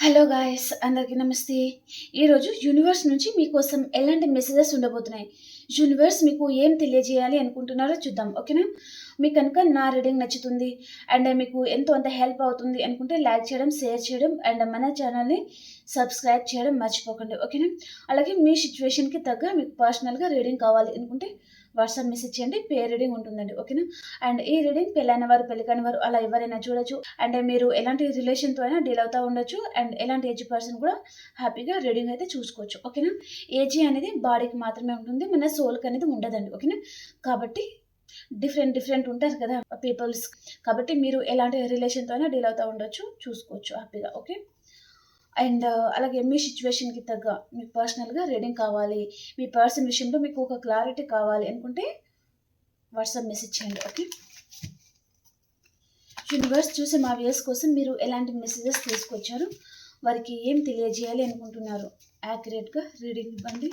Hello guys, అందరికీ నమస్తే. ఈరోజు యూనివర్స్ నుంచి మీకోసం ఎలాంటి మెసేజెస్ ఉండబోతున్నాయి, యూనివర్స్ మీకు ఏం తెలియజేయాలి అనుకుంటున్నారో చూద్దాం. ఓకేనా? మీకు కనుక నా రీడింగ్ నచ్చుతుంది అండ్ మీకు ఎంతో అంత హెల్ప్ అవుతుంది అనుకుంటే లైక్ చేయడం, షేర్ చేయడం అండ్ మన ఛానల్ని సబ్స్క్రైబ్ చేయడం మర్చిపోకండి. ఓకేనా? అలాగే మీ సిచ్యువేషన్కి తగ్గ మీకు పర్సనల్గా రీడింగ్ కావాలి అనుకుంటే వాట్సాప్ మెసేజ్ చేయండి, పేర్ రీడింగ్ ఉంటుందండి. ఓకేనా? అండ్ ఈ రీడింగ్ పెళ్ళైన వారు, పెళ్లి కాని వారు అలా ఎవరైనా చూడొచ్చు. అండ్ మీరు ఎలాంటి రిలేషన్తో అయినా డీల్ అవుతూ ఉండొచ్చు. అండ్ ఎలాంటి ఏజ్ పర్సన్ కూడా హ్యాపీగా రీడింగ్ అయితే చూసుకోవచ్చు. ఓకేనా? ఏజ్ అనేది బాడీకి మాత్రమే ఉంటుంది, మన సోల్కి అనేది ఉండదండి. ఓకేనా? కాబట్టి డిఫరెంట్ ఉంటారు కదా పీపుల్స్. కాబట్టి మీరు ఎలాంటి రిలేషన్తో అయినా డీల్ అవుతూ ఉండొచ్చు, చూసుకోవచ్చు హ్యాపీగా. ఓకే? అండ్ అలాగే మీ సిచ్యువేషన్కి తగ్గ మీకు పర్సనల్గా రీడింగ్ కావాలి, మీ పర్సన్ విషయంలో మీకు ఒక క్లారిటీ కావాలి అనుకుంటే వాట్సాప్ మెసేజ్ చేయండి. ఓకే? యూనివర్స్ చూసే మా వ్యూస్ కోసం మీరు ఎలాంటి మెసేజెస్ తీసుకొచ్చారు, వారికి ఏం తెలియజేయాలి అనుకుంటున్నారు, యాక్యురేట్గా రీడింగ్ ఇవ్వండి.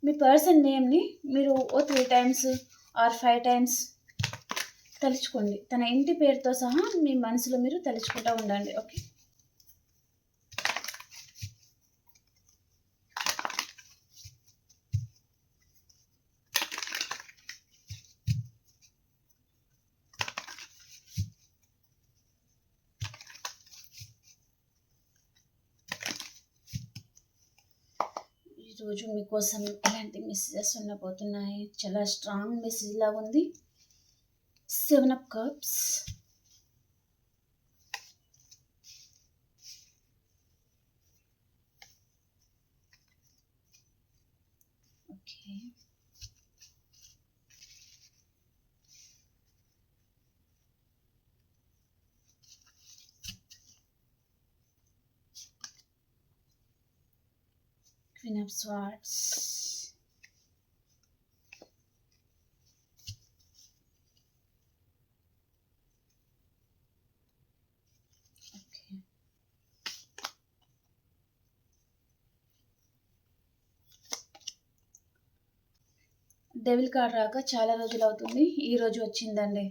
మీ పర్సన్ నేమ్ని మీరు 3 times ఆర్ 5 times తలుచుకోండి. తన ఇంటి పేరుతో సహా మీ మనసులో మీరు తలుచుకుంటూ ఉండండి. ఓకే? ఈరోజు మీకోసం ఎలాంటి మెసేజెస్ ఉండబోతున్నాయి, చాలా స్ట్రాంగ్ మెసేజ్ లాగా ఉంది. 7 of Cups, okay, Queen of Swords, okay, devil card రాక చాలా రోజులు అవుతుంది, ఈ రోజు వచ్చిందండి.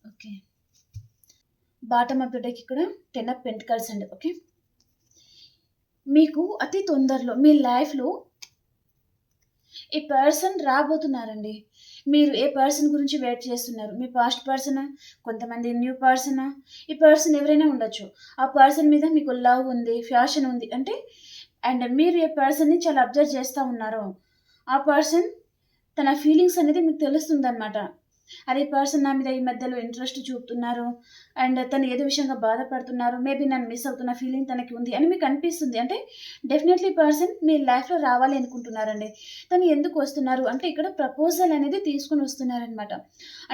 Okay, bottom of the deck ఇక్కడ 10 of Pentacles అండి. ఓకే, మీకు అతి తొందరలో మీ లైఫ్లో ఈ పర్సన్ రాబోతున్నారండి. మీరు ఏ పర్సన్ గురించి వెయిట్ చేస్తున్నారు? మీ పాస్ట్ పర్సనా, కొంతమంది న్యూ పర్సనా, ఈ పర్సన్ ఎవరైనా ఉండొచ్చు. ఆ పర్సన్ మీద మీకు లవ్ ఉంది, ఫ్యాషన్ ఉంది అంటే, అండ్ మీరు ఏ పర్సన్ని చాలా అబ్జర్వ్ చేస్తూ ఉన్నారో ఆ పర్సన్ తన ఫీలింగ్స్ అనేది మీకు తెలుస్తుందన్నమాట. అరే పర్సన్ నా మీద ఈ మధ్యలో ఇంట్రెస్ట్ చూపుతున్నారు అండ్ తను ఏదో విషయంగా బాధపడుతున్నారు, మేబీ నన్ను మిస్ అవుతున్న ఫీలింగ్ తనకి ఉంది అని మీకు అనిపిస్తుంది. అంటే డెఫినెట్లీ పర్సన్ మీ లైఫ్లో రావాలి అనుకుంటున్నారండి. తను ఎందుకు వస్తున్నారు అంటే ఇక్కడ ప్రపోజల్ అనేది తీసుకుని వస్తున్నారనమాట.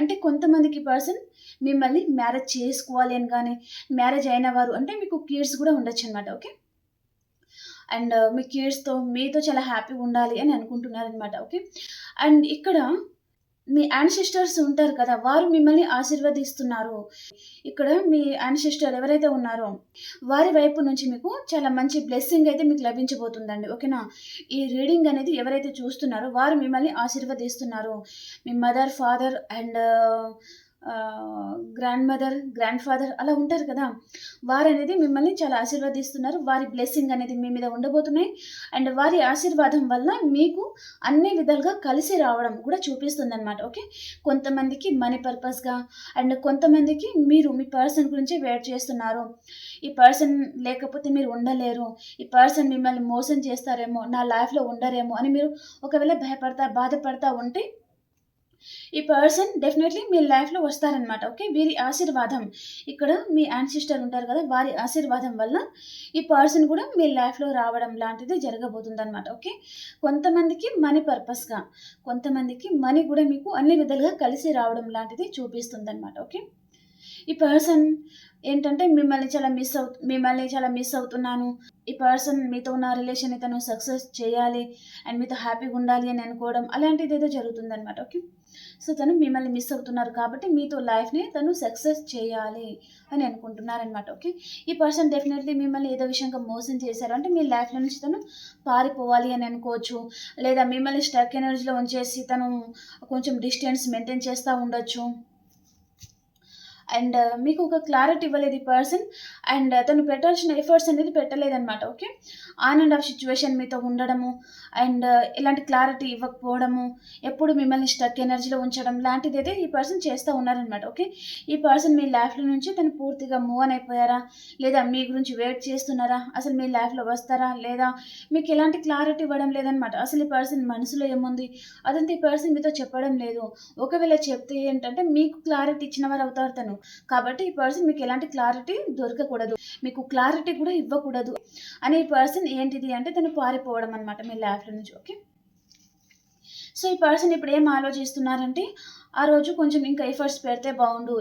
అంటే కొంతమందికి పర్సన్ మిమ్మల్ని మ్యారేజ్ చేసుకోవాలి అని, కానీ మ్యారేజ్ అయిన వారు అంటే మీకు కిడ్స్ కూడా ఉండొచ్చు అనమాట. ఓకే, అండ్ మీ కిడ్స్తో మీతో చాలా హ్యాపీగా ఉండాలి అని అనుకుంటున్నారనమాట. ఓకే, అండ్ ఇక్కడ మీ యాన్సిస్టర్స్ ఉంటారు కదా, వారు మిమ్మల్ని ఆశీర్వదిస్తున్నారు. ఇక్కడ మీ యాన్సిస్టర్ ఎవరైతే ఉన్నారో వారి వైపు నుంచి మీకు చాలా మంచి బ్లెస్సింగ్ అయితే మీకు లభించబోతుందండి. ఓకేనా? ఈ రీడింగ్ అనేది ఎవరైతే చూస్తున్నారో వారు మిమ్మల్ని ఆశీర్వదిస్తున్నారు. మీ mother, father and grandmother, grandfather అలా ఉంటారు కదా, వారు అనేది మిమ్మల్ని చాలా ఆశీర్వదిస్తున్నారు. వారి బ్లెస్సింగ్ అనేది మీ మీద ఉండబోతున్నాయి. అండ్ వారి ఆశీర్వాదం వల్ల మీకు అన్ని విధాలుగా కలిసి రావడం కూడా చూపిస్తుంది అనమాట. ఓకే, కొంతమందికి మనీ పర్పస్గా అండ్ కొంతమందికి మీరు మీ పర్సన్ గురించి వెయిట్ చేస్తున్నారు. ఈ పర్సన్ లేకపోతే మీరు ఉండలేరు, ఈ పర్సన్ మిమ్మల్ని మోసం చేస్తారేమో, నా లైఫ్లో ఉండరేమో అని మీరు ఒకవేళ బాధపడతా ఉంటే ఈ పర్సన్ డెఫినెట్లీ మీ లైఫ్లో వస్తారనమాట. ఓకే, వీరి ఆశీర్వాదం, ఇక్కడ మీ యాన్సిస్టర్ ఉంటారు కదా, వారి ఆశీర్వాదం వల్ల ఈ పర్సన్ కూడా మీ లైఫ్లో రావడం లాంటిది జరగబోతుంది అనమాట. ఓకే, కొంతమందికి మనీ పర్పస్గా, కొంతమందికి మనీ కూడా మీకు అన్ని విధాలుగా కలిసి రావడం లాంటిది చూపిస్తుంది అనమాట. ఓకే, ఈ పర్సన్ ఏంటంటే మిమ్మల్ని చాలా మిస్ అవుతున్నాను. ఈ పర్సన్ మీతో ఉన్న రిలేషన్‌ని తను సక్సెస్ చేయాలి అండ్ మీతో హ్యాపీగా ఉండాలి అని అనుకోవడం అలాంటిదేదో జరుగుతుందనమాట. ఓకే. సో, తను మిమ్మల్ని మిస్ అవుతున్నారు కాబట్టి మీతో లైఫ్‌ని తను సక్సెస్ చేయాలి అని అనుకుంటున్నారనమాట. ఓకే. ఈ పర్సన్ డెఫినెట్‌లీ మిమ్మల్ని ఏదో విషయంగా మోసం చేశారు. అంటే మీ లైఫ్‌లో నుంచి తను పారిపోవాలి అని అనుకోవచ్చు. లేదా మిమ్మల్ని స్టక్ ఎనర్జీలో ఉంచేసి తను కొంచెం డిస్టెన్స్ మెయింటైన్ చేస్తా ఉండొచ్చు. అండ్ మీకు ఒక క్లారిటీ ఇవ్వలేదు ఈ పర్సన్. అండ్ తను పెట్టాల్సిన ఎఫర్ట్స్ అనేది పెట్టలేదనమాట. Okay. On and off situation మీతో ఉండడము అండ్ ఎలాంటి క్లారిటీ ఇవ్వకపోవడము, ఎప్పుడు మిమ్మల్ని స్టక్ ఎనర్జీలో ఉంచడం లాంటిదైతే ఈ పర్సన్ చేస్తూ ఉన్నారనమాట. ఓకే. ఈ పర్సన్ మీ లైఫ్లో నుంచి తను పూర్తిగా మూవ్ ఆన్ అయిపోయారా, లేదా మీ గురించి వెయిట్ చేస్తున్నారా, అసలు మీ లైఫ్లో వస్తారా లేదా, మీకు ఎలాంటి క్లారిటీ ఇవ్వడం లేదనమాట. అసలు ఈ పర్సన్ మనసులో ఏముంది అదంతా ఈ పర్సన్ మీతో చెప్పడం లేదు. ఒకవేళ చెప్తే ఏంటంటే మీకు క్లారిటీ ఇచ్చిన వారు అవుతారు తను. కాబట్టి ఈ పర్సన్ మీకు ఎలాంటి క్లారిటీ దొరకకూడదు, మీకు క్లారిటీ కూడా ఇవ్వకూడదు అని ఈ పర్సన్ ఏంటిది అంటే తను పారిపోవడం అనమాట మీ లైఫ్లో నుంచి. ఓకే. సో, ఈ పర్సన్ ఇప్పుడు ఏం ఆలోచిస్తున్నారంటే ఆ రోజు కొంచెం ఇంకా ఎఫర్ట్స్ పెడితే బాగుండు,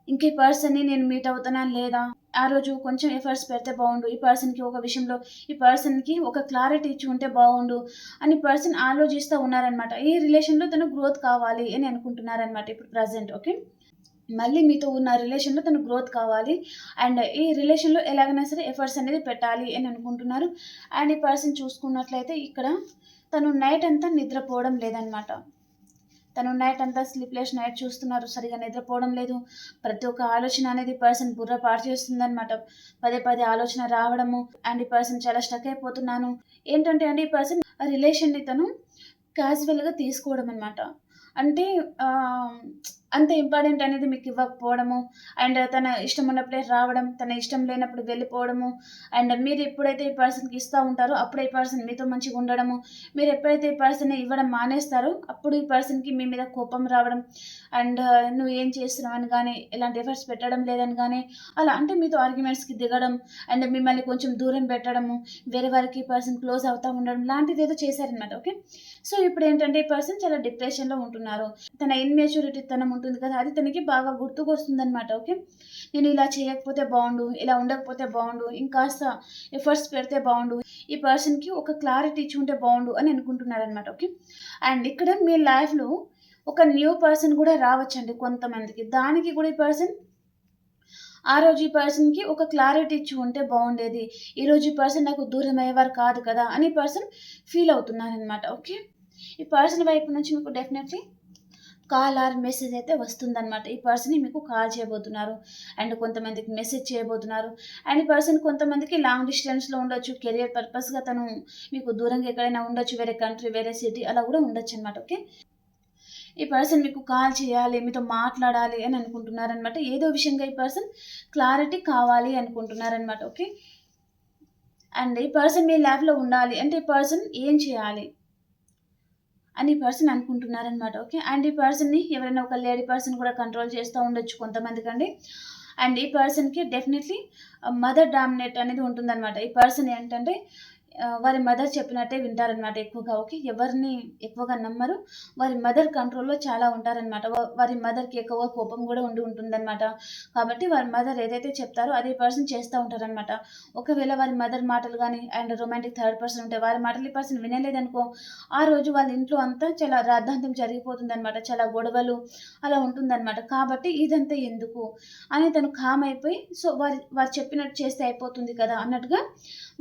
ఇంక ఈ పర్సన్ని నేను మీట్ అవుతానా లేదా, ఆ రోజు కొంచెం ఎఫర్ట్స్ పెడితే బాగుండు, ఈ పర్సన్కి ఒక విషయంలో ఈ పర్సన్కి ఒక క్లారిటీ ఇచ్చి ఉంటే బాగుండు అని పర్సన్ ఆలోచిస్తూ ఉన్నారనమాట. ఈ రిలేషన్లో తను గ్రోత్ కావాలి అని అనుకుంటున్నారనమాట ఇప్పుడు ప్రజెంట్. ఓకే. మళ్ళీ మీతో ఉన్న రిలేషన్‌లో తను గ్రోత్ కావాలి. అండ్ ఈ రిలేషన్‌లో ఎలాగైనా సరే ఎఫర్ట్స్ అనేది పెట్టాలి అని అనుకుంటున్నారు. అండ్ ఈ పర్సన్ చూసుకున్నట్లయితే ఇక్కడ తను నైట్ అంతా నిద్రపోవడం లేదనమాట. తను నైట్ అంతా స్లీప్‌లెస్ నైట్ చూస్తున్నారు. సరిగ్గా నిద్రపోవడం లేదు. ప్రతి ఒక్క ఆలోచన అనేది పర్సన్ బుర్ర పాడు చేస్తుందనమాట. పదే పదే ఆలోచన రావడము అండ్ ఈ పర్సన్ చాలా స్టక్ అయిపోతున్నాను. ఏంటంటే అండి ఈ పర్సన్ రిలేషన్‌ని తను క్యాజువల్‌గా తీసుకోవడం అనమాట. అంటే ఆహ్, అంత ఇంపార్టెంట్ అనేది మీకు ఇవ్వకపోవడము అండ్ తన ఇష్టం ఉన్నప్పుడే రావడం, తన ఇష్టం లేనప్పుడు వెళ్ళిపోవడము అండ్ మీరు ఎప్పుడైతే ఈ పర్సన్‌కి ఇస్తా ఉంటారో అప్పుడే ఈ పర్సన్ మీతో మంచిగా ఉండడము. మీరు ఎప్పుడైతే ఈ పర్సన్‌ని ఇవ్వడం మానేస్తారో అప్పుడు ఈ పర్సన్‌కి మీ మీద కోపం రావడం అండ్ నువ్వు ఏం చేస్తున్నావు అని గానీ, ఎలాంటి ఎఫర్ట్స్ పెట్టడం లేదని గానీ, అలా అంటే మీతో ఆర్గ్యుమెంట్స్‌కి దిగడం అండ్ మిమ్మల్ని కొంచెం దూరం పెట్టడము, వేరే వారికి ఈ పర్సన్ క్లోజ్ అవుతా ఉండడం లాంటిదేదో చేశారనమాట. ఓకే. సో, ఇప్పుడేంటంటే ఈ పర్సన్ చాలా డిప్రెషన్‌లో ఉంటున్నారు. తన ఇమ్మెచ్యూరిటీ తనం ఉంటుంది కదా! అది తనకి బాగా గుర్తుకొస్తుందనమాట. ఓకే. నేను ఇలా చేయకపోతే బావుండు, ఇలా ఉండకపోతే బావుండు, ఇంకాస్త ఎఫర్ట్స్ పెడితే బావుండు, ఈ పర్సన్‌కి ఒక క్లారిటీ ఇచ్చి ఉంటే బావుండు అని అనుకుంటున్నారనమాట. ఓకే. అండ్ ఇక్కడ మీ లైఫ్‌లో ఒక న్యూ పర్సన్ కూడా రావచ్చండి కొంతమందికి. దానికి కూడా ఈ పర్సన్ ఆ రోజు ఈ పర్సన్‌కి ఒక క్లారిటీ ఇచ్చి ఉంటే బావుండేది. ఈరోజు ఈ పర్సన్ నాకు దూరం అయ్యేవారు కాదు కదా! అని ఈ పర్సన్ ఫీల్ అవుతున్నారనమాట. ఓకే. ఈ పర్సన్ వైపు నుంచి మీకు డెఫినెట్‌లీ కాల్ ఆర్ మెసేజ్ అయితే వస్తుందనమాట. ఈ పర్సనే మీకు కాల్ చేయబోతున్నారు. అండ్ కొంతమందికి మెసేజ్ చేయబోతున్నారు. అండ్ ఈ పర్సన్ కొంతమందికి లాంగ్ డిస్టెన్స్‌లో ఉండొచ్చు. కెరియర్ పర్పస్‌గా తను మీకు దూరంగా ఎక్కడైనా ఉండొచ్చు. వేరే కంట్రీ, వేరే సిటీ అలా కూడా ఉండొచ్చనమాట. ఓకే. ఈ పర్సన్ మీకు కాల్ చేయాలి, మీతో మాట్లాడాలి అని అనుకుంటున్నారనమాట. ఏదో విషయంగా ఈ పర్సన్ క్లారిటీ కావాలి అనుకుంటున్నారనమాట. ఓకే. అండ్ ఈ పర్సన్ మీ లైఫ్‌లో ఉండాలి అంటే ఈ పర్సన్ ఏం చేయాలి అని ఈ పర్సన్ అనుకుంటున్నారనమాట. ఓకే. అండ్ ఈ పర్సన్‌ని ఎవరైనా ఒక లేడీ పర్సన్ కూడా కంట్రోల్ చేస్తూ ఉండొచ్చు కొంతమందికండి. అండ్ ఈ పర్సన్‌కి డెఫినెట్‌లీ మదర్ డామినేట్ అనేది ఉంటుందనమాట. ఈ పర్సన్ ఏంటంటే వారి మదర్ చెప్పినట్టే వింటారనమాట ఎక్కువగా. ఓకే. ఎవరిని ఎక్కువగా నమ్మరు. వారి మదర్ కంట్రోల్‌లో చాలా ఉంటారనమాట. వారి మదర్‌కి ఎక్కువ కోపం కూడా ఉంటుందనమాట. కాబట్టి వారి మదర్ ఏదైతే చెప్తారో అదే పర్సన్ చేస్తా ఉంటారనమాట. ఒకవేళ వారి మదర్ మాటలు గాని అండ్ రొమాంటిక్ థర్డ్ పర్సన్ ఉంటే వారి మాటలు ఈ పర్సన్ వినలేదనుకో, ఆ రోజు వాళ్ళ ఇంట్లో అంతా చాలా రాద్ధాంతం జరిగిపోతుందనమాట. చాలా గొడవలు అలా ఉంటుందనమాట. కాబట్టి ఇదంతా ఎందుకు అని తను కామ్ అయిపోయి సో, వారు చెప్పినట్టు చేస్తే అయిపోతుంది కదా! అన్నట్టుగా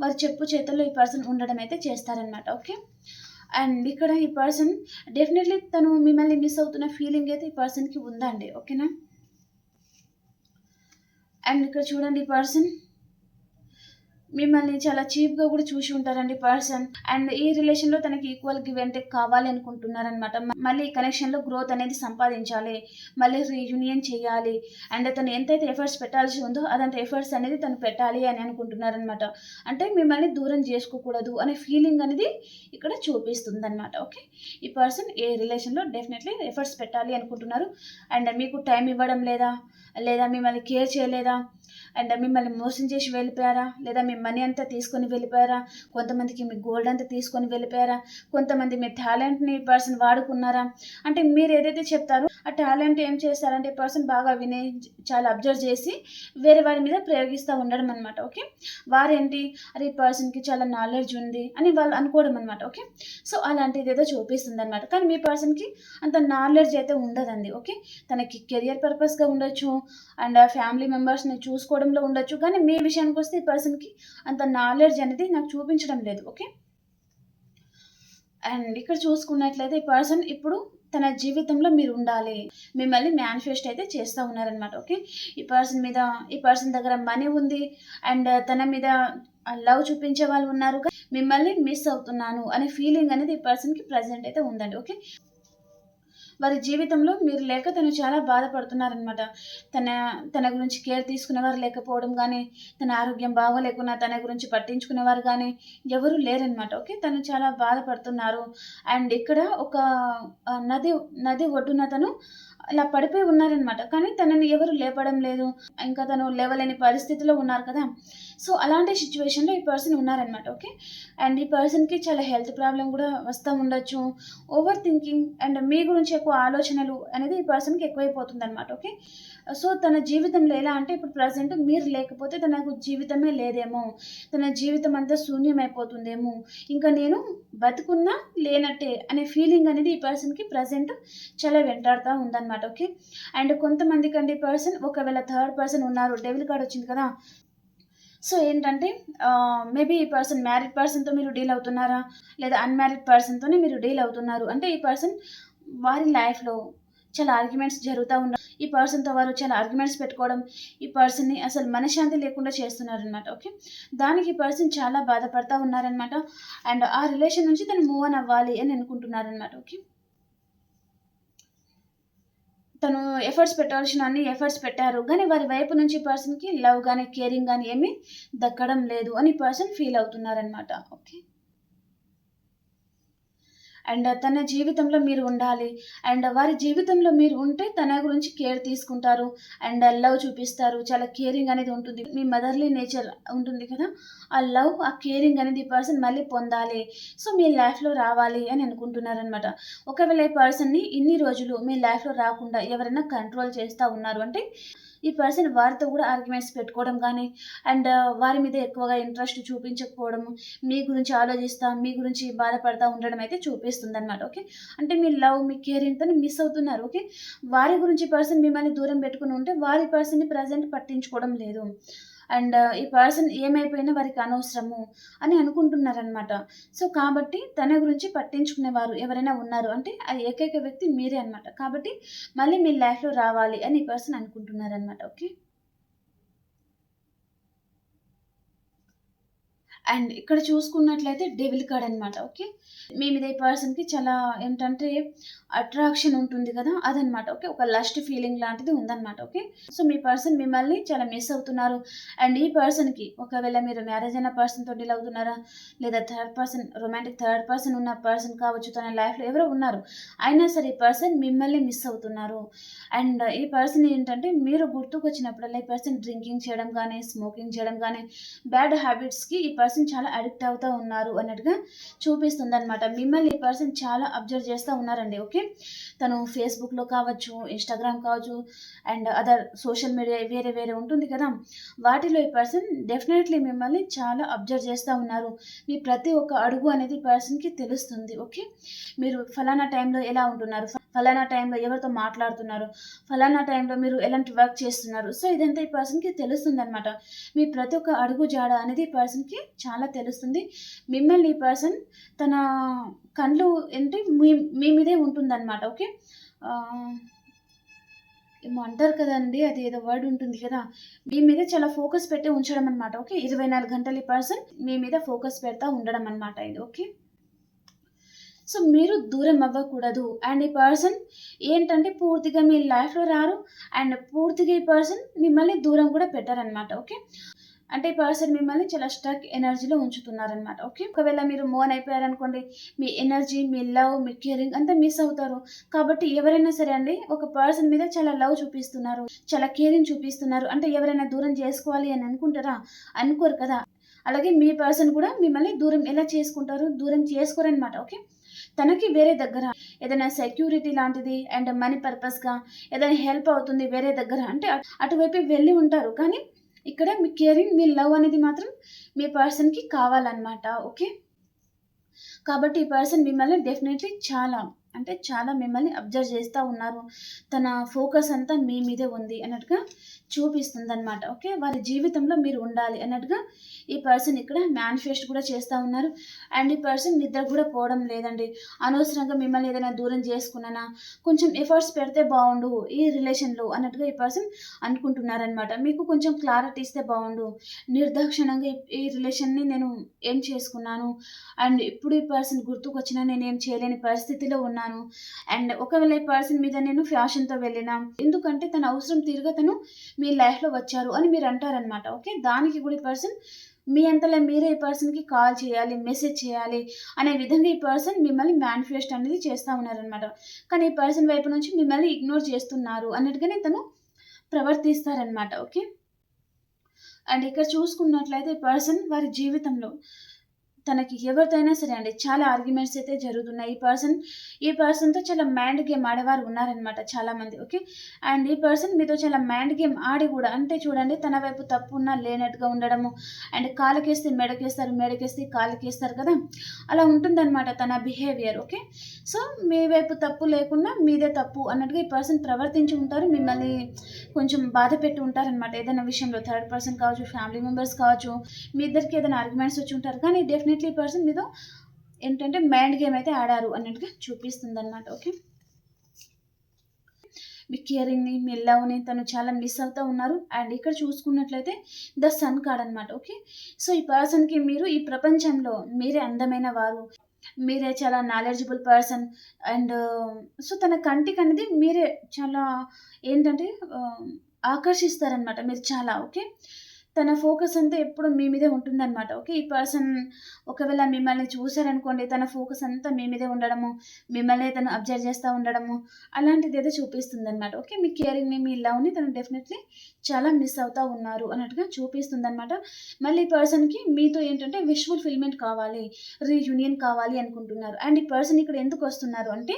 వారి చెప్పు చేతల్లో ఈ పర్సన్ ఉండడం అయితే చేస్తారనమాట. ఓకే. అండ్ ఇక్కడ ఈ పర్సన్ డెఫినెట్‌లీ తను మిమ్మల్ని మిస్ అవుతున్న ఫీలింగ్ అయితే ఈ పర్సన్‌కి ఉందండి. ఓకేనా? అండ్ ఇక్కడ చూడండి ఈ పర్సన్ మిమ్మల్ని చాలా చీప్‌గా కూడా చూసి ఉంటారండి పర్సన్. అండ్ ఈ రిలేషన్‌లో తనకి ఈక్వల్ గివ్ అండ్ టేక్ కావాలి అనుకుంటున్నారనమాట. మళ్ళీ ఈ కనెక్షన్‌లో గ్రోత్ అనేది సంపాదించాలి. మళ్ళీ రీయూనియన్ చేయాలి. అండ్ తను ఎంతైతే ఎఫర్ట్స్ పెట్టాల్సి ఉందో అదంత ఎఫర్ట్స్ అనేది తను పెట్టాలి అని అనుకుంటున్నారనమాట. అంటే మిమ్మల్ని దూరం చేసుకోకూడదు అనే ఫీలింగ్ అనేది ఇక్కడ చూపిస్తుందనమాట. ఓకే. ఈ పర్సన్ ఏ రిలేషన్‌లో డెఫినెట్‌లీ ఎఫర్ట్స్ పెట్టాలి అనుకుంటున్నారు. అండ్ మీకు టైం ఇవ్వడం లేదా? లేదా మిమ్మల్ని కేర్ చేయలేదా, అండ్ మిమ్మల్ని మోసం చేసి వెళ్ళిపోయారా, లేదా మీ మనీ అంతా తీసుకొని వెళ్ళిపోయారా, కొంతమందికి మీ గోల్డ్ అంతా తీసుకొని వెళ్ళిపోయారా, కొంతమంది మీ టాలెంట్ని పర్సన్ వాడుకున్నారా. అంటే మీరు ఏదైతే చెప్తారో ఆ టాలెంట్ ఏం చేస్తారంటే పర్సన్ బాగా వినే చాలా అబ్జర్వ్ చేసి వేరే వారి మీద ప్రయోగిస్తూ ఉండడం అనమాట. ఓకే, వారేంటి అరే ఈ పర్సన్కి చాలా నాలెడ్జ్ ఉంది అని వాళ్ళు అనుకోవడం అనమాట. ఓకే, సో అలాంటిది ఏదో చూపిస్తుంది అనమాట. కానీ మీ పర్సన్కి అంత నాలెడ్జ్ అయితే ఉండదండి. ఓకే, తనకి కెరియర్ పర్పస్గా ఉండొచ్చు అండ్ ఫ్యామిలీ మెంబర్స్ని చూసుకోవడంలో ఉండొచ్చు, కానీ మీ విషయానికి వస్తే ఈ పర్సన్కి అంత నాలెడ్జ్ అనేది నాకు చూపించడం లేదు. ఓకే, అండ్ ఇక్కడ చూసుకున్నట్లయితే ఈ పర్సన్ ఇప్పుడు తన జీవితంలో మీరు ఉండాలి, మిమ్మల్ని మేనిఫెస్ట్ అయితే చేస్తూ ఉన్నారనమాట. ఓకే, ఈ పర్సన్ దగ్గర మనీ ఉంది అండ్ తన మీద లవ్ చూపించే వాళ్ళు ఉన్నారు, మిమ్మల్ని మిస్ అవుతున్నాను అనే ఫీలింగ్ అనేది ఈ పర్సన్కి ప్రజెంట్ అయితే ఉందండి. ఓకే, వారి జీవితంలో మీరు లేక తను చాలా బాధపడుతున్నారనమాట. తన తన గురించి కేర్ తీసుకునేవారు లేకపోవడం కానీ, తన ఆరోగ్యం బాగోలేకున్నా తన గురించి పట్టించుకునేవారు కానీ ఎవరు లేరనమాట. ఓకే, తను చాలా బాధపడుతున్నారు. అండ్ ఇక్కడ ఒక నది ఒడ్డున తను అలా పడిపోయి ఉన్నారనమాట. కానీ తనని ఎవరు లేపడం లేదు, ఇంకా తను లేవలేని పరిస్థితిలో ఉన్నారు కదా. సో అలాంటి సిచ్యువేషన్లో ఈ పర్సన్ ఉన్నారనమాట. ఓకే, అండ్ ఈ పర్సన్కి చాలా హెల్త్ ప్రాబ్లం కూడా వస్తూ ఉండొచ్చు, ఓవర్ థింకింగ్ అండ్ మీ గురించి ఎక్కువ ఆలోచనలు అనేది ఈ పర్సన్కి ఎక్కువైపోతుంది అనమాట. ఓకే, సో తన జీవితంలో ఎలా అంటే ఇప్పుడు ప్రజెంట్ మీరు లేకపోతే తనకు జీవితమే లేదేమో, తన జీవితం అంతా శూన్యమైపోతుందేమో, ఇంకా నేను బతుకున్నా లేనట్టే అనే ఫీలింగ్ అనేది ఈ పర్సన్కి ప్రజెంట్ చాలా వెంటాడుతూ ఉందన్నమాట. ఓకే, అండ్ కొంతమంది కంటే పర్సన్ ఒకవేళ థర్డ్ పర్సన్ ఉన్నారు, డెవిల్ కార్డ్ వచ్చింది కదా. సో ఏంటంటే మేబీ ఈ పర్సన్ మ్యారీడ్ పర్సన్తో మీరు డీల్ అవుతున్నారా, లేదా అన్మ్యారీడ్ పర్సన్తోనే మీరు డీల్ అవుతున్నారు అంటే ఈ పర్సన్ వారి లైఫ్లో చాలా ఆర్గ్యుమెంట్స్ జరుగుతూ ఉండడం, ఈ పర్సన్తో వారు చాలా ఆర్గ్యుమెంట్స్ పెట్టుకోవడం, ఈ పర్సన్ని అసలు మనశ్శాంతి లేకుండా చేస్తున్నారనమాట. ఓకే, దానికి ఈ పర్సన్ చాలా బాధపడుతూ ఉన్నారనమాట. అండ్ ఆ రిలేషన్ నుంచి తను మూవ్ ఆన్ అవ్వాలి అని అనుకుంటున్నారనమాట. ఓకే, తను ఎఫర్ట్స్ పెట్టాల్సిన అన్ని ఎఫర్ట్స్ పెట్టారు, కానీ వారి వైపు నుంచి పర్సన్కి లవ్ కానీ కేరింగ్ కానీ ఏమీ దక్కడం లేదు అని పర్సన్ ఫీల్ అవుతున్నారనమాట. ఓకే, అండ్ తన జీవితంలో మీరు ఉండాలి అండ్ వారి జీవితంలో మీరు ఉంటే తన గురించి కేర్ తీసుకుంటారు అండ్ లవ్ చూపిస్తారు, చాలా కేరింగ్ అనేది ఉంటుంది, మీ మదర్లీ నేచర్ ఉంటుంది కదా, ఆ లవ్ ఆ కేరింగ్ అనేది ఈ పర్సన్ మళ్ళీ పొందాలి, సో మీ లైఫ్లో రావాలి అని అనుకుంటున్నారనమాట. ఒకవేళ ఈ పర్సన్ని ఇన్ని రోజులు మీ లైఫ్లో రాకుండా ఎవరైనా కంట్రోల్ చేస్తూ ఉన్నారు అంటే ఈ పర్సన్ వారితో కూడా ఆర్గ్యుమెంట్స్ పెట్టుకోవడం కానీ అండ్ వారి మీద ఎక్కువగా ఇంట్రెస్ట్ చూపించకపోవడం, మీ గురించి ఆలోచిస్తా మీ గురించి బాధపడతా ఉండడం అయితే చూపిస్తుంది అనమాట. ఓకే, అంటే మీ లవ్ మీ కేరింగ్తో మిస్ అవుతున్నారు. ఓకే, వారి గురించి పర్సన్ మిమ్మల్ని దూరం పెట్టుకుని ఉంటే వారి పర్సన్ని ప్రజెంట్ పట్టించుకోవడం లేదు అండ్ ఈ పర్సన్ ఏమైపోయినా వారికి అనవసరము అని అనుకుంటున్నారనమాట. సో కాబట్టి తన గురించి పట్టించుకునేవారు ఎవరైనా ఉన్నారు అంటే ఆ ఏకైక వ్యక్తి మీరే అనమాట. కాబట్టి మళ్ళీ మీ లైఫ్లో రావాలి అని ఈ పర్సన్ అనుకుంటున్నారనమాట. ఓకే, అండ్ ఇక్కడ చూసుకున్నట్లయితే డెవిల్ కార్డ్ అనమాట. ఓకే, మీ మీద ఈ పర్సన్కి చాలా ఏంటంటే అట్రాక్షన్ ఉంటుంది కదా అదనమాట. ఓకే, ఒక లస్ట్ ఫీలింగ్ లాంటిది ఉందన్నమాట. ఓకే, సో మీ పర్సన్ మిమ్మల్ని చాలా మిస్ అవుతున్నారు అండ్ ఈ పర్సన్కి ఒకవేళ మీరు మ్యారేజ్ అయిన పర్సన్తో డీల్ అవుతున్నారా, లేదా third person romantic third person ఉన్న పర్సన్ కావచ్చు, తన లైఫ్లో ఎవరో ఉన్నారు అయినా సరే ఈ పర్సన్ మిమ్మల్ని మిస్ అవుతున్నారు అండ్ ఈ పర్సన్ ఏంటంటే మీరు గుర్తుకొచ్చినప్పుడల్లా ఈ పర్సన్ డ్రింకింగ్ చేయడం కానీ స్మోకింగ్ చేయడం కానీ బ్యాడ్ హ్యాబిట్స్కి ఈ పర్సన్ చాలా అడిక్ట్ అవుతూ ఉన్నారు అన్నట్టుగా చూపిస్తుంది అనమాట. మిమ్మల్ని ఈ పర్సన్ చాలా అబ్జర్వ్ చేస్తూ ఉన్నారండి. ఓకే, తను ఫేస్బుక్లో కావచ్చు, ఇన్స్టాగ్రామ్ కావచ్చు అండ్ అదర్ సోషల్ మీడియా వేరే వేరే ఉంటుంది కదా, వాటిలో ఈ పర్సన్ డెఫినెట్లీ మిమ్మల్ని చాలా అబ్జర్వ్ చేస్తూ ఉన్నారు. మీ ప్రతి ఒక్క అడుగు అనేది పర్సన్కి తెలుస్తుంది. ఓకే, మీరు ఫలానా టైంలో ఎలా ఉంటున్నారు, ఫలానా టైంలో ఎవరితో మాట్లాడుతున్నారు, ఫలానా టైంలో మీరు ఎలాంటి వర్క్ చేస్తున్నారు, సో ఇదంతా ఈ పర్సన్కి తెలుస్తుంది అనమాట. మీ ప్రతి ఒక్క అడుగు జాడ అనేది ఈ పర్సన్కి చాలా తెలుస్తుంది. మిమ్మల్ని ఈ పర్సన్ తన కళ్ళు ఏంటి మీ మీదే ఉంటుందన్నమాట. ఓకే, ఏమో అంటారు కదండి, అది ఏదో వర్డ్ ఉంటుంది కదా, మీ మీద చాలా ఫోకస్ పెట్టి ఉంచడం అనమాట. ఓకే, 24 గంటలు ఈ పర్సన్ మీ మీద ఫోకస్ పెడతా ఉండడం అనమాట ఇది. ఓకే, సో మీరు దూరం అవ్వకూడదు అండ్ ఈ పర్సన్ ఏంటంటే పూర్తిగా మీ లైఫ్లో రారు అండ్ పూర్తిగా ఈ పర్సన్ మిమ్మల్ని దూరం కూడా పెట్టారనమాట. ఓకే, అంటే ఈ పర్సన్ మిమ్మల్ని చాలా స్టక్ ఎనర్జీలో ఉంచుతున్నారనమాట. ఓకే. ఒకవేళ మీరు మూవ్ ఆన్ అయిపోయారనుకోండి, మీ ఎనర్జీ, మీ లవ్, మీ కేరింగ్ అంతా మిస్ అవుతారు. కాబట్టి ఎవరైనా సరే అండి, ఒక పర్సన్ మీద చాలా లవ్ చూపిస్తున్నారు, చాలా కేరింగ్ చూపిస్తున్నారు అంటే ఎవరైనా దూరం చేసుకోవాలి అని అనుకుంటారా? అనుకోరు కదా! అలాగే మీ పర్సన్ కూడా మిమ్మల్ని దూరం ఎలా చేసుకుంటారు? దూరం చేసుకోరనమాట. ఓకే. తనకి వేరే దగ్గర ఏదైనా సెక్యూరిటీ లాంటిది అండ్ మనీ పర్పస్‌గా ఏదైనా హెల్ప్ అవుతుంది వేరే దగ్గర అంటే అటువైపే వెళ్ళి ఉంటారు. కానీ ఇక్కడ మీ కేరింగ్, మీ లవ్ అనేది మాత్రం మీ పర్సన్‌కి కావాలన్నమాట. ఓకే. కాబట్టి ఈ పర్సన్ మిమ్మల్ని డెఫినెట్‌లీ చాలా అంటే చాలా మిమ్మల్ని అబ్జర్వ్ చేస్తా ఉన్నారు. తన ఫోకస్ అంతా మీ మీదే ఉంది అన్నట్టుగా చూపిస్తుందన్నమాట. ఓకే. వారి జీవితంలో మీరు ఉండాలి అన్నట్టుగా ఈ పర్సన్ ఇక్కడ మేనిఫెస్ట్ కూడా చేస్తా ఉన్నారు. అండ్ ఈ పర్సన్ నిద్ర కూడా పోవడం లేదండి. అనవసరంగా మిమ్మల్ని ఏదైనా దూరం చేసుకున్నానా, కొంచెం ఎఫర్ట్స్ పెడితే బావుండు ఈ రిలేషన్‌లో అన్నట్టుగా ఈ పర్సన్ అనుకుంటున్నారనమాట. మీకు కొంచెం క్లారిటీ ఇస్తే బావుండు. నిర్దాక్షిణ్యంగా ఈ రిలేషన్‌ని నేను ఎండ్ చేసుకున్నాను. అండ్ ఇప్పుడు ఈ పర్సన్ గుర్తుకొచ్చినా నేనేం చేయలేని పరిస్థితిలో ఉన్నాను. అండ్ ఒకవేళ ఈ పర్సన్ మీద నేను ఫ్యాషన్‌తో వెళ్ళినా, ఎందుకంటే తన అవసరం తీరుగా తను మీ లైఫ్‌లో వచ్చారు అని మీరు అంటారనమాట. ఓకే. దానికి కూడా ఈ పర్సన్ మీ అంతలో మీరే ఈ పర్సన్‌కి కాల్ చేయాలి, మెసేజ్ చేయాలి అనే విధంగా ఈ పర్సన్ మిమ్మల్ని మేనిఫెస్ట్ అనేది చేస్తా ఉన్నారనమాట. కానీ ఈ పర్సన్ వైపు నుంచి మిమ్మల్ని ఇగ్నోర్ చేస్తున్నారు అన్నట్టుగానే తను ప్రవర్తిస్తారనమాట. ఓకే. అండ్ ఇక్కడ చూసుకున్నట్లయితే ఈ పర్సన్ వారి జీవితంలో తనకి ఎవరితో అయినా సరే అండి చాలా ఆర్గ్యుమెంట్స్ అయితే జరుగుతున్నాయి. ఈ పర్సన్‌తో చాలా మైండ్ గేమ్ ఆడేవారు ఉన్నారనమాట చాలామంది. ఓకే. అండ్ ఈ పర్సన్ మీతో చాలా మైండ్ గేమ్ ఆడి కూడా అంటే చూడండి తన వైపు తప్పు ఉన్నా లేనట్టుగా ఉండడము. అండ్ కాలుకేస్తే మెడకేస్తారు, మెడకేస్తే కాలుకేస్తారు కదా! అలా ఉంటుందనమాట తన బిహేవియర్. ఓకే. సో, మీ వైపు తప్పు లేకుండా మీదే తప్పు అన్నట్టుగా ఈ పర్సన్ ప్రవర్తించి ఉంటారు. మిమ్మల్ని కొంచెం బాధపెట్టి ఉంటారనమాట. ఏదైనా విషయంలో థర్డ్ పర్సన్ కావచ్చు, ఫ్యామిలీ మెంబర్స్ కావచ్చు, మీ ఇద్దరికి ఏదైనా ఆర్గ్యుమెంట్స్ వచ్చి ఉంటారు. కానీ డెఫినెట్లీ ఈ పర్సన్ మీతో ఏంటంటే మైండ్ గేమ్ అయితే ఆడారు అన్నట్టుగా చూపిస్తుందనమాట. ఓకే. మీ కేరింగ్‌ని, మీ లవ్‌ని తను చాలా మిస్ అవుతా ఉన్నారు. అండ్ ఇక్కడ చూసుకున్నట్లయితే ద సన్ కార్డ్ అనమాట. ఓకే. సో, ఈ పర్సన్‌కి మీరు ఈ ప్రపంచంలో మీరే అందమైన వారు. మీరే చాలా నాలెడ్జబుల్ పర్సన్ అండ్ సో, తన కంటికనేది మీరే చాలా ఏంటంటే ఆకర్షిస్తారనమాట మీరు చాలా. ఓకే. తన ఫోకస్ అంతా ఎప్పుడు మీ మీదే ఉంటుందనమాట. ఓకే. ఈ పర్సన్ ఒకవేళ మిమ్మల్ని చూసారనుకోండి, తన ఫోకస్ అంతా మీ మీదే ఉండడము, మిమ్మల్నే తను అబ్జర్వ్ చేస్తా ఉండడము, అలాంటిదేదో చూపిస్తుందనమాట. ఓకే. మీ కేరింగ్‌ని, మీ లవ్‌ని తను డెఫినెట్‌లీ చాలా మిస్ అవుతా ఉన్నారు అన్నట్టుగా చూపిస్తుందనమాట. మళ్ళీ ఈ పర్సన్‌కి మీతో ఏంటంటే విష్ ఫుల్‌ఫిల్‌మెంట్ కావాలి, రీయూనియన్ కావాలి అనుకుంటున్నారు. అండ్ ఈ పర్సన్ ఇక్కడ ఎందుకొస్తున్నారు అంటే,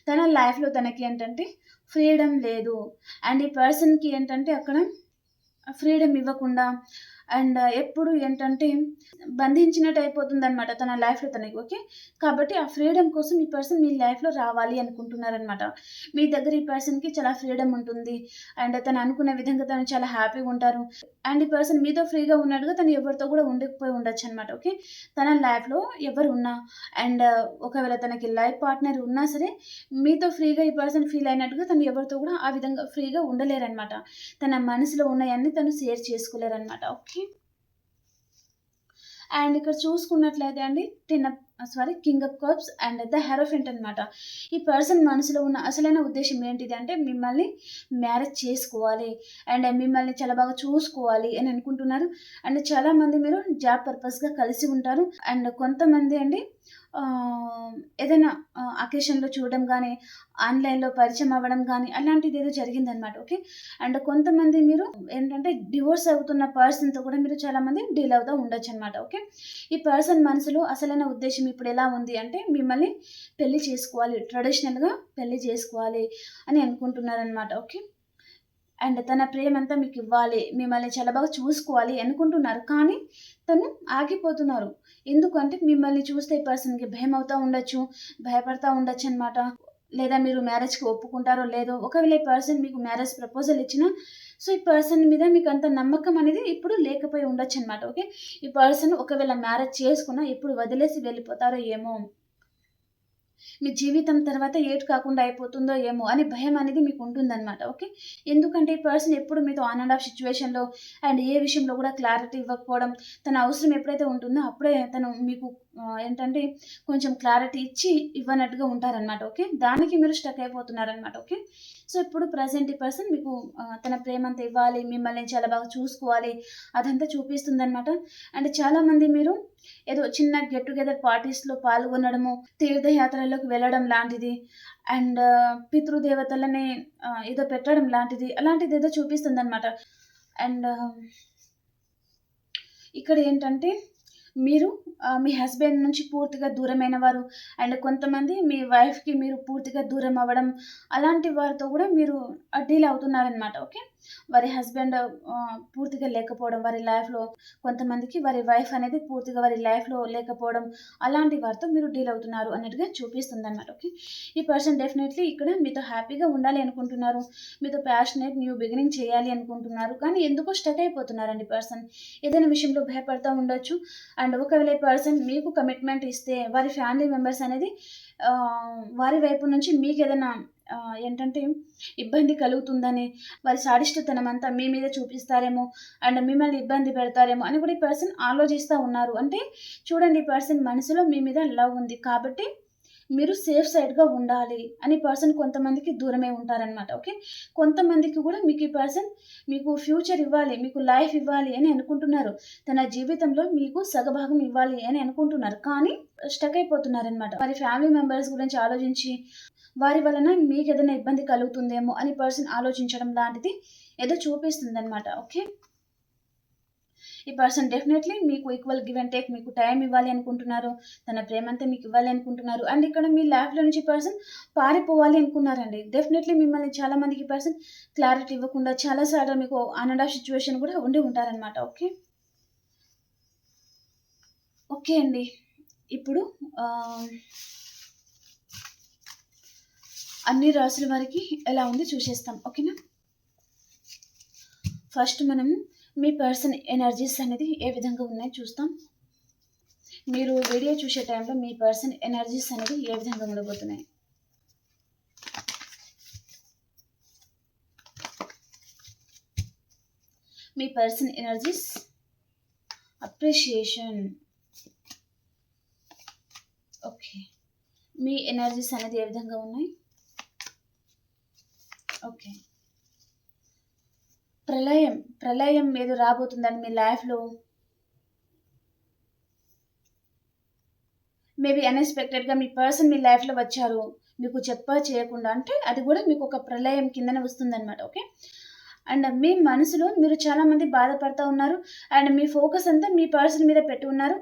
తన లైఫ్‌లో తనకి ఏంటంటే ఫ్రీడమ్ లేదు. అండ్ ఈ పర్సన్‌కి ఏంటంటే అక్కడ ఫ్రీడమ్ ఇవ్వకుండా అండ్ ఎప్పుడు ఏంటంటే బంధించినట్టు అయిపోతుందనమాట తన లైఫ్‌లో తనకి. ఓకే. కాబట్టి ఆ ఫ్రీడమ్ కోసం ఈ పర్సన్ మీ లైఫ్‌లో రావాలి అనుకుంటున్నారనమాట. మీ దగ్గర ఈ పర్సన్‌కి చాలా ఫ్రీడమ్ ఉంటుంది. అండ్ తను అనుకున్న విధంగా తను చాలా హ్యాపీగా ఉంటారు. అండ్ ఈ పర్సన్ మీతో ఫ్రీగా ఉన్నట్టుగా తను ఎవరితో కూడా ఉండకపోయి ఉండొచ్చనమాట. ఓకే. తన లైఫ్‌లో ఎవరు ఉన్నా అండ్ ఒకవేళ తనకి లైఫ్ పార్ట్నర్ ఉన్నా సరే, మీతో ఫ్రీగా ఈ పర్సన్ ఫీల్ అయినట్టుగా తను ఎవరితో కూడా ఆ విధంగా ఫ్రీగా ఉండలేరనమాట. తన మనసులో ఉన్నయన్నీ తను షేర్ చేసుకోలేరనమాట. ఓకే. అండ్ ఇక్కడ చూసుకున్నట్లయితే అండి king of cups and the hierophant అనమాట. ఈ పర్సన్ మనసులో ఉన్న అసలైన ఉద్దేశ్యం ఏంటిది అంటే మిమ్మల్ని మ్యారేజ్ చేసుకోవాలి అండ్ మిమ్మల్ని చాలా బాగా చూసుకోవాలి అని అనుకుంటున్నారు. అండ్ చాలామంది మీరు జాబ్ పర్పస్‌గా కలిసి ఉంటారు. అండ్ కొంతమంది అండి ఏదైనా అకేషన్‌లో చూడడం గానీ, ఆన్‌లైన్‌లో పరిచయం అవ్వడం గానీ అలాంటిదేదో జరిగిందనమాట. ఓకే. అండ్ కొంతమంది మీరు ఏంటంటే డివోర్స్ అవుతున్న పర్సన్‌తో కూడా మీరు చాలామంది డీల్ అవుతా ఉండొచ్చనమాట. ఓకే. ఈ పర్సన్ మనసులో అసలైన ఉద్దేశ్యం ఇప్పుడెలా ఉంది అంటే, మిమ్మల్ని పెళ్లి చేసుకోవాలి. ట్రెడిషనల్‌గా పెళ్లి చేసుకోవాలి అని అనుకుంటున్నారనమాట. ఓకే. అండ్ తన ప్రేమంతా మీకివ్వాలి. మిమ్మల్ని చాలా బాగా చూసుకోవాలి అనుకుంటున్నారు. కానీ తను ఆగిపోతున్నారు. ఎందుకంటే మిమ్మల్ని చూస్తే ఈ పర్సన్‌కి భయమవుతా ఉండొచ్చు. భయపడతా ఉండొచ్చనమాట. లేదా మీరు మ్యారేజ్‌కి ఒప్పుకుంటారో లేదో. ఒకవేళ ఈ పర్సన్ మీకు మ్యారేజ్ ప్రపోజల్ ఇచ్చినా సో, ఈ పర్సన్ మీద మీకంత నమ్మకం అనేది ఇప్పుడు లేకపోయి ఉండొచ్చనమాట. ఓకే. ఈ పర్సన్ ఒకవేళ మ్యారేజ్ చేసుకున్నా ఎప్పుడు వదిలేసి వెళ్ళిపోతారో ఏమో! మీ జీవితం తర్వాత ఏటి కాకుండా అయిపోతుందో ఏమో అని భయం అనేది మీకు ఉంటుందన్నమాట. ఓకే. ఎందుకంటే ఈ పర్సన్ ఎప్పుడు మీతో ఆన్ అండ్ ఆఫ్ సిట్యుయేషన్‌లో అండ్ ఏ విషయంలో కూడా క్లారిటీ ఇవ్వకపోవడం, తన అవసరం ఎప్పుడైతే ఉంటుందో అప్పుడే తను మీకు ఏంటంటే కొంచెం క్లారిటీ ఇవ్వనట్టుగా ఉంటారనమాట. ఓకే. దానికి మీరు స్టక్ అయిపోతున్నారనమాట. ఓకే. సో ఇప్పుడు ప్రజెంట్ ఈ పర్సన్ మీకు తన ప్రేమంతా ఇవ్వాలి, మిమ్మల్ని చాలా బాగా చూసుకోవాలి, అదంతా చూపిస్తుందనమాట. అండ్ చాలామంది మీరు ఏదో చిన్న గెట్ టుగెదర్ పార్టీస్లో పాల్గొనడము, తీర్థయాత్రల్లోకి వెళ్ళడం లాంటిది, అండ్ పితృదేవతలని ఏదో పెట్టడం లాంటిది, అలాంటిది ఏదో చూపిస్తుందనమాట. అండ్ ఇక్కడ ఏంటంటే మీరు మీ హస్బెండ్ నుంచి పూర్తిగా దూరమైన వారు, అండ్ కొంతమంది మీ వైఫ్కి మీరు పూర్తిగా దూరం అవ్వడం, అలాంటి వారితో కూడా మీరు డీల్ అవుతున్నారనమాట. ఓకే. వారి హస్బెండ్ పూర్తిగా లేకపోవడం వారి లైఫ్లో, కొంతమందికి వారి వైఫ్ అనేది పూర్తిగా వారి లైఫ్లో లేకపోవడం, అలాంటి వారితో మీరు డీల్ అవుతున్నారు అన్నట్టుగా చూపిస్తుంది అనమాట. ఓకే. ఈ పర్సన్ డెఫినెట్లీ ఇక్కడ మీతో హ్యాపీగా ఉండాలి అనుకుంటున్నారు, మీతో ప్యాషనేట్ న్యూ బిగినింగ్ చేయాలి అనుకుంటున్నారు, కానీ ఎందుకో స్టక్ అయిపోతున్నారండి పర్సన్. ఏదైనా విషయంలో భయపడతా ఉండొచ్చు. అండ్ ఒకవేళ ఈ పర్సన్ మీకు కమిట్మెంట్ ఇస్తే వారి ఫ్యామిలీ మెంబర్స్ అనేది వారి వైపు నుంచి మీకు ఏదైనా ఏంటంటే ఇబ్బంది కలుగుతుందని, వారి సాడిష్టతనం అంతా మీ మీద చూపిస్తారేమో, అండ్ మిమ్మల్ని ఇబ్బంది పెడతారేమో అని కూడా ఈ పర్సన్ ఆలోచిస్తూ ఉన్నారు. అంటే చూడండి, ఈ పర్సన్ మనసులో మీ మీద లవ్ ఉంది కాబట్టి మీరు సేఫ్ సైడ్గా ఉండాలి అని పర్సన్ కొంతమందికి దూరమే ఉంటారనమాట. ఓకే. కొంతమందికి కూడా మీకు ఈ పర్సన్ మీకు ఫ్యూచర్ ఇవ్వాలి, మీకు లైఫ్ ఇవ్వాలి అని అనుకుంటున్నారు, తన జీవితంలో మీకు సగభాగం ఇవ్వాలి అని అనుకుంటున్నారు, కానీ స్టక్ అయిపోతున్నారనమాట. వారి ఫ్యామిలీ మెంబర్స్ గురించి ఆలోచించి వారి వలన మీకు ఏదైనా ఇబ్బంది కలుగుతుందేమో అని పర్సన్ ఆలోచించడం లాంటిది ఏదో చూపిస్తుంది అనమాట. ఓకే. ఈ పర్సన్ డెఫినెట్లీ మీకు ఈక్వల్ గివ్ అండ్ టేక్, మీకు టైం ఇవ్వాలి అనుకుంటున్నారు, తన ప్రేమంతా మీకు ఇవ్వాలి అనుకుంటున్నారు. అండ్ ఇక్కడ మీ లైఫ్లో నుంచి పర్సన్ పారిపోవాలి అనుకున్నారండి. డెఫినెట్లీ మిమ్మల్ని చాలామందికి పర్సన్ క్లారిటీ ఇవ్వకుండా చాలాసార్లు మీకు ఆన్ అండ్ ఆఫ్ సిచ్యువేషన్ కూడా ఉండి ఉంటారనమాట. ఓకే. ఓకే అండి. ఇప్పుడు అన్ని రాసుల వారికి ఎలా ఉంది చూసేస్తాం. ఓకేనా. ఫస్ట్ మనం మీ పర్సన్ ఎనర్జీస్ అనేది ఏ విధంగా ఉన్నాయో చూస్తాం. మీరు వీడియో చూసే టైంలో మీ పర్సన్ ఎనర్జీస్ అనేది ఏ విధంగా ఉండబోతున్నాయి. మీ పర్సన్ ఎనర్జీస్, అప్రిషియేషన్. ఓకే. మీ ఎనర్జీస్ అనేది ఏ విధంగా ఉన్నాయి. ఓకే. ప్రళయం ఏదో రాబోతుందండి మీ లైఫ్లో. మేబీ అన్ఎక్స్పెక్టెడ్గా మీ పర్సన్ మీ లైఫ్లో వచ్చారు, మీకు చేయకుండా, అంటే అది కూడా మీకు ఒక ప్రళయం కిందనే వస్తుందన్నమాట. ఓకే. అండ్ మీ మనసులో మీరు చాలామంది బాధపడుతూ ఉన్నారు, అండ్ మీ ఫోకస్ అంతా మీ పర్సన్ మీద పెట్టి ఉన్నారు.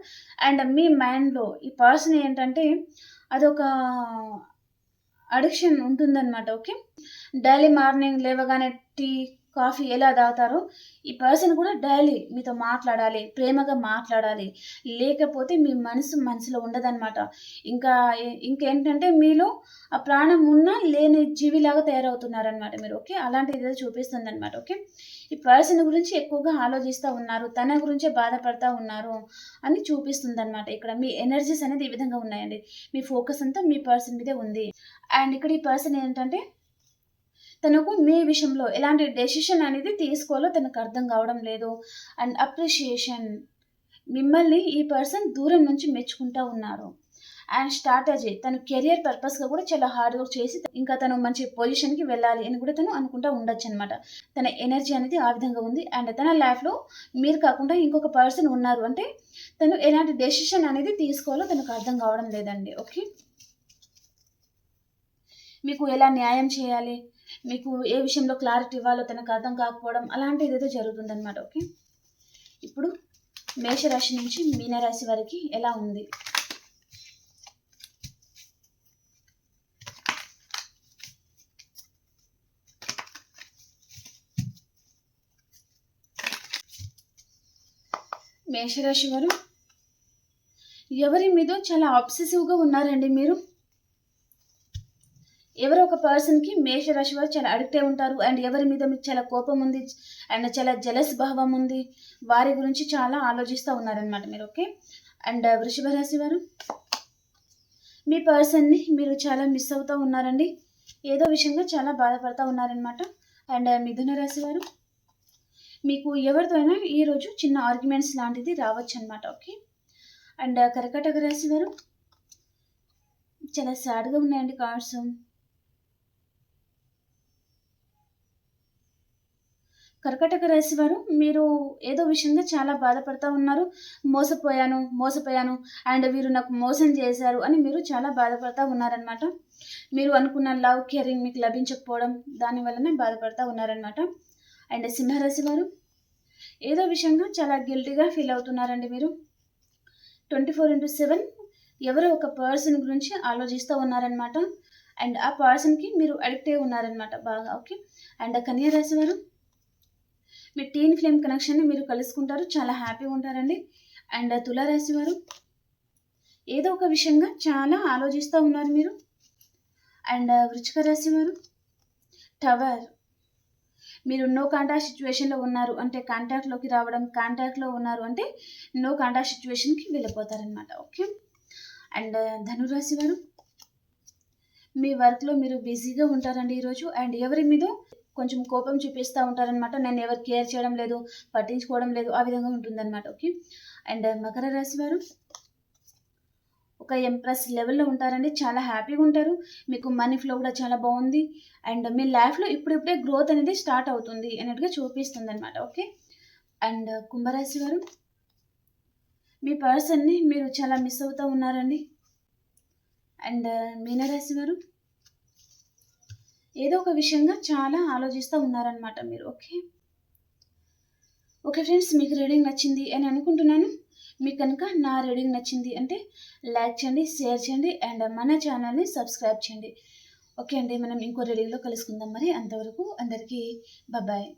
అండ్ మీ మైండ్లో ఈ పర్సన్ ఏంటంటే అదొక అడిక్షన్ ఉంటుందన్నమాట. ఓకే. డైలీ మార్నింగ్ లేవగానే టీ, కాఫీ ఎలా తాగుతారో ఈ పర్సన్ కూడా డైలీ మీతో మాట్లాడాలి, ప్రేమగా మాట్లాడాలి, లేకపోతే మీ మనసులో ఉండదన్నమాట. ఇంకేంటంటే మీలో ఆ ప్రాణం ఉన్నా లేని జీవిలాగా తయారవుతున్నారనమాట మీరు. ఓకే. అలాంటిది ఏదో చూపిస్తుంది అనమాట. ఓకే. ఈ పర్సన్ గురించి ఎక్కువగా ఆలోచిస్తూ ఉన్నారు, తన గురించే బాధపడతా ఉన్నారు అని చూపిస్తుంది అనమాట. ఇక్కడ మీ ఎనర్జీస్ అనేది ఈ విధంగా ఉన్నాయండి. మీ ఫోకస్ అంతా మీ పర్సన్ మీదే ఉంది. అండ్ ఇక్కడ ఈ పర్సన్ ఏంటంటే తనకు మీ విషయంలో ఎలాంటి డెసిషన్ అనేది తీసుకోవాలో తనకు అర్థం కావడం లేదు. అండ్ అప్రిషియేషన్, మిమ్మల్ని ఈ పర్సన్ దూరం నుంచి మెచ్చుకుంటూ ఉన్నారు. అండ్ స్ట్రాటజీ, తను కెరియర్ పర్పస్గా కూడా చాలా హార్డ్ వర్క్ చేసి ఇంకా తను మంచి పొజిషన్కి వెళ్ళాలి అని కూడా తను అనుకుంటూ ఉండొచ్చు అనమాట. తన ఎనర్జీ అనేది ఆ విధంగా ఉంది. అండ్ తన లైఫ్లో మీరు కాకుండా ఇంకొక పర్సన్ ఉన్నారు, అంటే తను ఎలాంటి డెసిషన్ అనేది తీసుకోవాలో తనకు అర్థం కావడం లేదండి. ఓకే. మీకు ఎలా న్యాయం చేయాలి, మీకు ఏ విషయంలో క్లారిటీ ఇవ్వాలో తనకు అర్థం కాకపోవడం, అలాంటిది ఏదో జరుగుతుందన్నమాట. ఓకే. ఇప్పుడు మేషరాశి నుంచి మీనరాశి వారికి ఎలా ఉంది. మేషరాశి వారు ఎవరి మీద చాలా ఆబ్సెసివ్గా ఉన్నారండి మీరు. ఎవరో ఒక పర్సన్కి మేషరాశి వారు చాలా అడిక్ట్ అయి ఉంటారు. అండ్ ఎవరి మీద మీకు చాలా కోపం ఉంది, అండ్ చాలా జలస్ భావం ఉంది, వారి గురించి చాలా ఆలోచిస్తూ ఉన్నారనమాట మీరు. ఓకే. అండ్ వృషభ రాశి వారు మీ పర్సన్ని మీరు చాలా మిస్ అవుతూ ఉన్నారండి, ఏదో విషయంగా చాలా బాధపడుతూ ఉన్నారనమాట. అండ్ మిథున రాశి వారు మీకు ఎవరితో అయినా ఈరోజు చిన్న ఆర్గ్యుమెంట్స్ లాంటిది రావచ్చు అనమాట. ఓకే. అండ్ కర్కాటక రాశి వారు చాలా సాడ్గా ఉన్నాయండి కార్డ్స్. కర్కాటక రాశి వారు మీరు ఏదో విషయంగా చాలా బాధపడతా ఉన్నారు. మోసపోయాను అండ్ వీరు నాకు మోసం చేశారు అని మీరు చాలా బాధపడతా ఉన్నారనమాట. మీరు అనుకున్న లవ్, కేరింగ్ మీకు లభించకపోవడం దాని వల్లనే బాధపడతా ఉన్నారనమాట. అండ్ సింహరాశి వారు ఏదో విషయంగా చాలా గిల్టీగా ఫీల్ అవుతున్నారండి మీరు. 24/7 ఎవరో ఒక పర్సన్ గురించి ఆలోచిస్తూ ఉన్నారనమాట. అండ్ ఆ పర్సన్కి మీరు అడిక్ట్ అయి ఉన్నారనమాట బాగా. ఓకే. అండ్ కన్యా రాశి వారు మీ టీన్ ఫ్లేమ్ కనెక్షన్ని మీరు కలుసుకుంటారు, చాలా హ్యాపీగా ఉంటారండి. అండ్ తులారాశి వారు ఏదో ఒక విషయంగా చాలా ఆలోచిస్తూ ఉన్నారు మీరు. అండ్ వృశ్చిక రాశి వారు టవర్, మీరు నో కాంటాక్ట్ సిచ్యువేషన్లో ఉన్నారు అంటే కాంటాక్ట్లోకి రావడం, కాంటాక్ట్లో ఉన్నారు అంటే నో కాంటాక్ట్ సిచ్యువేషన్కి వెళ్ళిపోతారనమాట. ఓకే. అండ్ ధనురాశి వారు మీ వర్క్లో మీరు బిజీగా ఉంటారండి ఈరోజు. అండ్ ఎవరి మీద కొంచెం కోపం చూపిస్తూ ఉంటారనమాట. నేను ఎవరు కేర్ చేయడం లేదు, పట్టించుకోవడం లేదు, ఆ విధంగా ఉంటుందన్నమాట. ఓకే. అండ్ మకర రాశి వారు ఒక ఎంప్రెస్ లెవెల్లో ఉంటారండి, చాలా హ్యాపీగా ఉంటారు. మీకు మనీ ఫ్లో కూడా చాలా బాగుంది. అండ్ మీ లైఫ్లో ఇప్పుడిప్పుడే గ్రోత్ అనేది స్టార్ట్ అవుతుంది అన్నట్టుగా చూపిస్తుంది అనమాట. ఓకే. అండ్ కుంభరాశి వారు మీ పర్సన్ని మీరు చాలా మిస్ అవుతూ ఉన్నారండి. అండ్ మీనరాశి వారు ఏదో ఒక విషయంగా చాలా ఆలోచిస్తూ ఉన్నారనమాట మీరు. ఓకే. ఓకే ఫ్రెండ్స్, మీకు రీడింగ్ నచ్చింది అని అనుకుంటున్నాను. మీకు కనుక నా రీడింగ్ నచ్చింది అంటే లైక్ చేయండి, షేర్ చేయండి అండ్ మన ఛానల్ని సబ్స్క్రైబ్ చేయండి. ఓకే అండి, మనం ఇంకో రీడింగ్లో కలుసుకుందాం మరి. అంతవరకు అందరికీ బాయ్.